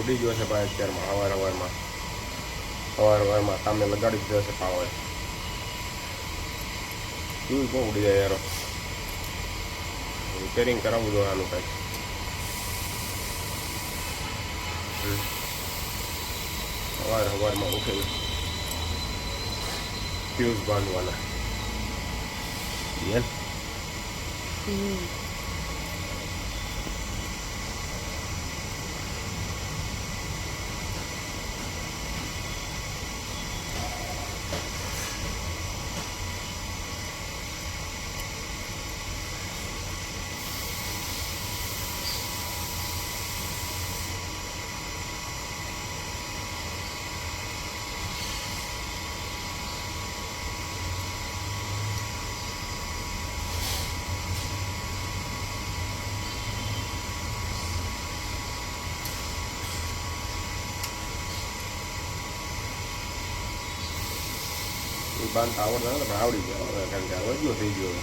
ઉડી ગયો છે ભાઈ અત્યારમાં સવારમાં સામે લગાડી દીધો છે પાવર ફ્યુઝ બહુ ઉડી જાય યાર રિપેરિંગ કરાવવું જોઈએ આનું કંઈક સવારમાં ઉઠી ફ્યુઝ બાંધવાના યસ બાંધતા આવડતા પણ આવડી ગયા કારણ કે વધ્યો થઈ ગયો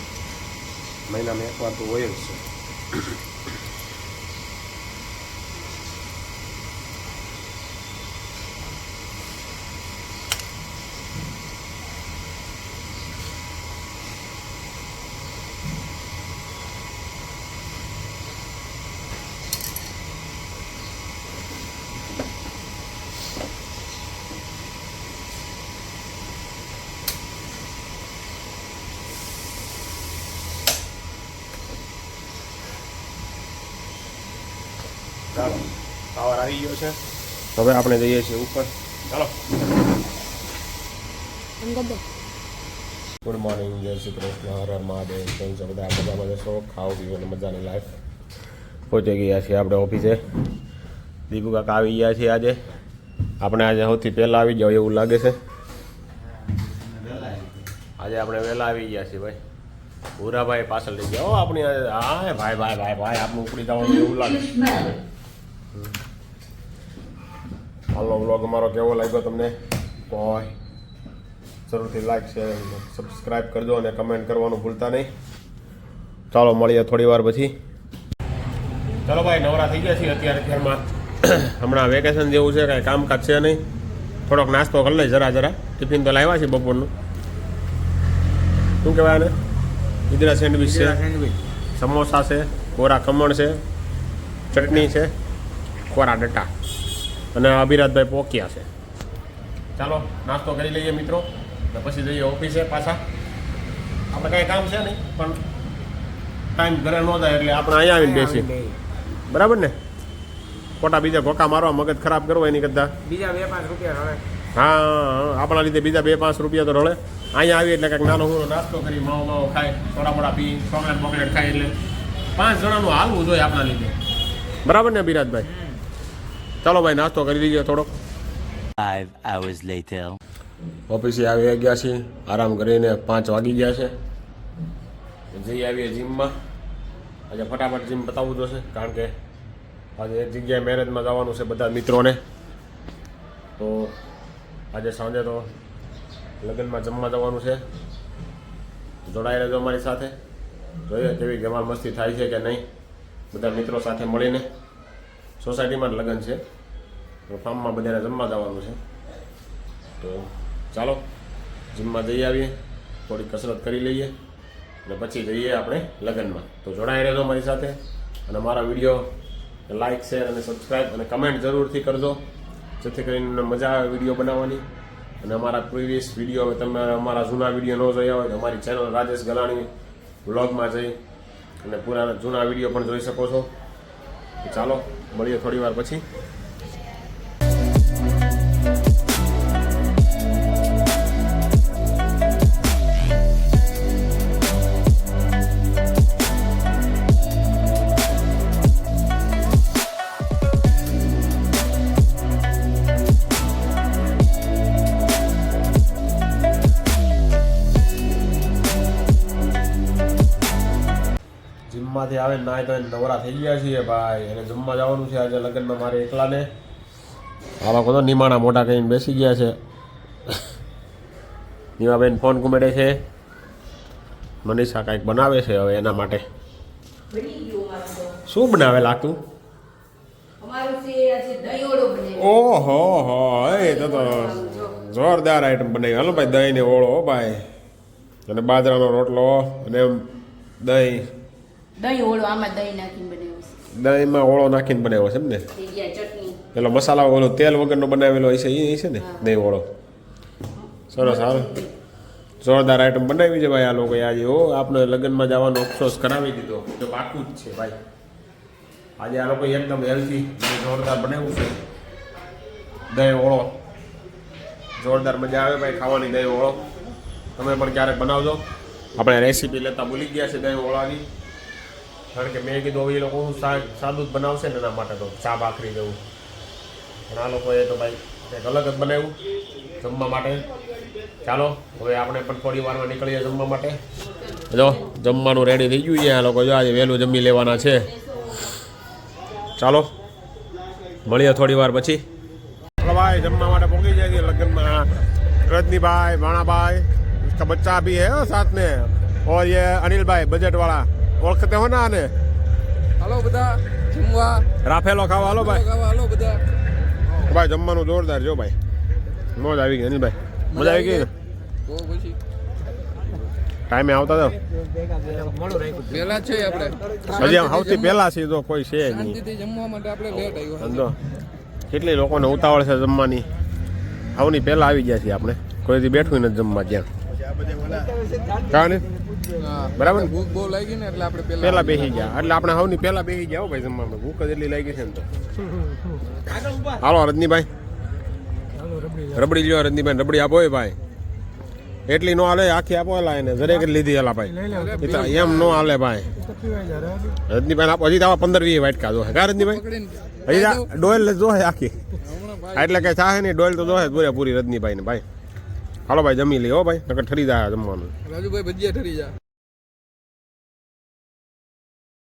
મહિનામાં એકવાર તો હોય જ છે ચાલો પાવર આવી ગયો છે હવે આપણે જઈએ છીએ ઉપર ચાલો ગુડ મોર્નિંગ જય શ્રી કૃષ્ણ હર હર મહાદેવ કેમ છો બધા મજામાં જશો ખાઓ પીવો અને મજાની લાઈફ પહોંચી ગયા છીએ આપણે ઓફિસે દીપુ કાકા આવી ગયા છીએ આજે આપણે આજે સૌથી પહેલાં આવી જાવ એવું લાગે છે આજે આપણે વહેલા આવી ગયા છીએ ભાઈ ભૂરાભાઈ પાછળ લઈ ગયા આપણી હા ભાઈ ભાઈ ભાઈ ભાઈ આપણું ઉપડી જવાનું એવું લાગે હાલો વ્લોગ અમારો કેવો લાગ્યો તમને કોઈ જરૂરથી લાઈક શેર સબસ્ક્રાઈબ કરજો અને કમેન્ટ કરવાનું ભૂલતા નહીં ચાલો મળીએ થોડી વાર પછી ચાલો ભાઈ નવરા થઈ ગયા છીએ અત્યારમાં હમણાં વેકેશન જેવું છે કાંઈ કામકાજ છે નહીં થોડોક નાસ્તો કરી લઈ જરા ટિફિન તો લાવ્યા છે બપોરનું શું કહેવાય ને ઈદરા સેન્ડવીચ છે સમોસા છે કોરા ખમણ છે ચટણી છે કોરા ડટા અને અભિરાજભાઈ પોકિયા છે ચાલો નાસ્તો કરી લઈએ મિત્રો અને પછી જઈએ ઓફિસે પાછા આપણે કાંઈ કામ છે નહીં પણ ટાઈમ ઘરે ન થાય એટલે આપણે અહીંયા આવીને બેસીએ બરાબર ને ખોટા બીજા ભોકા મારવા મગજ ખરાબ કરવો એની કરતાં બીજા 2-5 રૂપિયા રળે હા આપણા લીધે બીજા 2-5 રૂપિયા તો રળે અહીંયા આવી એટલે કંઈક નાનો હું નાસ્તો કરી માવો ખાય થોડા મોડા પી ચોકલેટ ખાય એટલે 5 જણાનું હાલવું જોઈએ આપણા લીધે બરાબર ને બિરાજભાઈ ચાલો ભાઈ નાસ્તો કરી લઈએ થોડોક 5 hours later ઓફિસે આવી ગયા છીએ આરામ કરીને 5 વાગી ગયા છે જઈ આવીએ જીમમાં આજે ફટાફટ જીમ બતાવવું જોશે કારણ કે આજે એક જગ્યાએ મેરેજમાં જવાનું છે બધા મિત્રોને તો આજે સાંજે તો લગ્નમાં જમવા જવાનું છે જોડાઈ રહેજો અમારી સાથે જોઈએ કેવી ગમાલ મસ્તી થાય છે કે નહીં બધા મિત્રો સાથે મળીને સોસાયટીમાં જ લગ્ન છે ફાર્મમાં બધાને જમવા જવાનું છે તો ચાલો જીમમાં જઈ આવીએ થોડી કસરત કરી લઈએ અને પછી જઈએ આપણે લગ્નમાં તો જોડાઈ રહેજો મારી સાથે અને મારા વિડીયો લાઇક શેર અને સબસ્ક્રાઈબ અને કમેન્ટ જરૂરથી કરજો જેથી કરીને મજા આવે વિડીયો બનાવવાની અને અમારા પ્રીવિયસ વિડીયો તમે અમારા જૂના વિડીયો ન જોયા હોય તો અમારી ચેનલ રાજેશ ગલાણી વ્લોગમાં જઈ અને પૂરા જૂના વિડીયો પણ જોઈ શકો છો ચાલો મળીએ થોડી વાર પછી જીમમાંથી આવે નાય તો નવરા થઈ ગયા છીએ ભાઈ અને જમવા જવાનું છે આજે લગ્નમાં મારે એકલાને આવા કોઈ નિમાણા મોટા કહીને બેસી ગયા છે નીમાબેન ફોન ઘુમેડે છે મનીષા કાંઈક બનાવે છે હવે એના માટે શું બનાવે લાગતું અમારું છે આજે દહીંવડો ઓહો હો એ તો જોરદાર આઈટમ બનાવી. હાલો ભાઈ દહીં ને ઓળો હો ભાઈ, અને બાજરાનો રોટલો અને દહીં. દહીં ઓળો આમાં દહીં નાખીને બનાવ્યું છે. દહીંમાં ઓળો નાખીને બનાવ્યો છે એમ ને? થઈ ગયા ચટણી. પેલો મસાલા ઓલો તેલ વગરનો બનાવેલો હશે એ છે ને દહીં ઓળો. સરસ સારું જોરદાર આઈટમ બનાવી છે ભાઈ આ લોકોએ આજે. હો આપણે લગ્નમાં જવાનો અફસોસ કરાવી દીધો, તો પાકું જ છે ભાઈ. આજે આ લોકો એકદમ હેલ્ધી જોરદાર બનાવ્યું છે દહીં ઓળો. જોરદાર મજા આવે ભાઈ ખાવાની દહીં ઓળો. તમે પણ ક્યારેક બનાવજો. આપણે રેસીપી લેતા ભૂલી ગયા છે દહીં ઓળાની, કારણ કે મેં કીધું એ લોકો સાદું જ બનાવશે ને એના માટે તો ચા ભાખરી દેવું. પણ આ લોકોએ તો ભાઈ કંઈક અલગ જ બનાવ્યું જમવા માટે. ચાલો હવે આપણે પણ થોડી વારમાં નીકળીએ જમવા માટે. જો જમવાનું રેડી થઈ ગયું છે. આ લોકો જો આજે વહેલું જમી લેવાના છે. ચાલો મળીએ થોડી વાર પછી. ચાલો ભાઈ જમવા માટે પહોંચી જાય છે લગ્નમાં. रजनी भाई, बाणा भाई, उसका बच्चा भी है साथ में, और ये अनिल भाई बजट वाला, ओळखते हो ना आने? હાલો બધા જમવા. રાફેલો ખાવા હાલો ભાઈ. હાલો બધા. ભાઈ જમવાનું જોરદાર જો ભાઈ. મોજ આવી ગઈ અનિલભાઈ. મજા આવી ગઈ ને? તો પછી ટાઈમે આવતા જાવ. પહેલા છે આપણે હજી આમ સૌથી પહેલા છે તો કોઈ છે નહીં. શાંતિથી જમવા માટે આપણે લેટ આવ્યો. સમજો કેટલી લોકોને ઉતાવળ છે જમવાની. આવની પહેલા આવી ગયા છીએ આપણે. કોઈથી બેઠું નથી જમવા જ્યાં. કાં ને હા બરાબર ને? ભૂખ બહુ લાગી ને એટલે આપણે પહેલા બેસી ગયા એટલે આપણે હવની પહેલા બેસી ગયા હો ભાઈ જમવામાં. ભૂખ જ એટલી લાગી છે ને તો. હાલો રજનીભાઈ રબડી લ્યો. રજનીભાઈ રબડી આપો એ ભાઈ. એટલી નો હાલે આખી આપો એલા એને જરેક જ લીધી એલા ભાઈ. એ તો એમ નો હાલે ભાઈ. રજનીભાઈ આપો. હજી તો આવા 15-20 વાટકા જોહે. કા રજનીભાઈ? હજી ડોયલ જોહે આખી. એટલે કઈ થાય નહીં. ડોયલ તો જોહે પૂરેપૂરી રજનીભાઈ ને ભાઈ. હાલો ભાઈ જમી લે હો ભાઈ, નકર ઠરી જાય જમવાનું. રાજુભાઈ ભજીયા ઠરી જા.